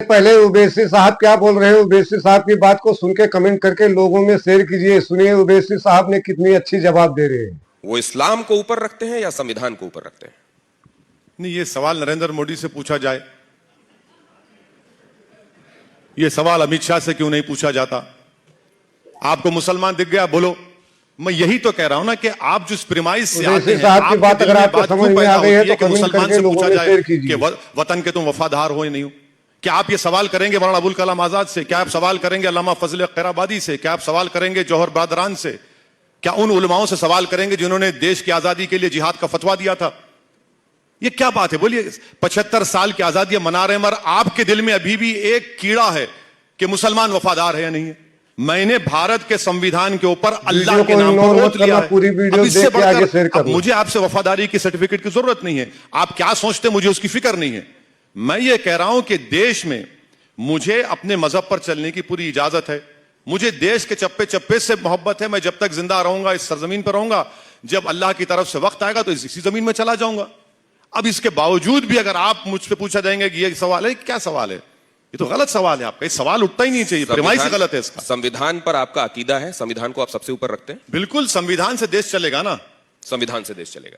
पहले ओवैसी साहब क्या बोल रहे हैं, ओवैसी साहब की बात को सुन के कमेंट करके लोगों में शेयर कीजिए। सुनिए ओवैसी साहब ने कितनी अच्छी जवाब दे रहे हैं। वो इस्लाम को ऊपर रखते हैं या संविधान को ऊपर रखते हैं? नहीं, ये सवाल नरेंद्र मोदी से पूछा जाए, ये सवाल अमित शाह से क्यों नहीं पूछा जाता? आपको मुसलमान दिख गया, बोलो। मैं यही तो कह रहा हूं ना कि आप जिस प्रिमाइस से आते हैं, साहब की बात अगर आपको समझ में आ गई है तो कि मुसलमान से पूछा जाए कि कीजिए वतन के तुम वफादार हो या नहीं हो। क्या आप ये सवाल करेंगे मौलाना अबुल कलाम आजाद से? क्या आप सवाल करेंगे अल्लामा फजल खैराबादी से? क्या आप सवाल करेंगे जौहर बरदरान से? क्या उन उलमाओं से सवाल करेंगे जिन्होंने देश की आजादी के लिए जिहाद का फतवा दिया था? ये क्या बात है? बोलिए। 75 साल की आजादी मना रहे हैं, मगर आपके दिल में अभी भी एक कीड़ा है कि मुसलमान वफादार है या नहीं है। मैंने भारत के संविधान के ऊपर अल्लाह के नाम पर वोट लिया है। पूरी वीडियो इससे देख के आगे शेयर बढ़कर करो। मुझे आपसे वफादारी की सर्टिफिकेट की जरूरत नहीं है। आप क्या सोचते हैं मुझे उसकी फिक्र नहीं है। मैं ये कह रहा हूं कि देश में मुझे अपने मजहब पर चलने की पूरी इजाजत है। मुझे देश के चप्पे चप्पे से मोहब्बत है। मैं जब तक जिंदा रहूंगा, इस सरजमीन पर रहूंगा, जब अल्लाह की तरफ से वक्त आएगा तो इसी जमीन में चला जाऊंगा। अब इसके बावजूद भी अगर आप मुझसे पूछा जाएंगे कि ये सवाल है, क्या सवाल है, ये तो गलत सवाल है आपका। ये सवाल उठता ही नहीं चाहिए, प्रेमाइस से गलत है इसका। संविधान पर आपका अकीदा है, संविधान को आप सबसे ऊपर रखते हैं? बिल्कुल, संविधान से देश चलेगा ना। संविधान से देश चलेगा।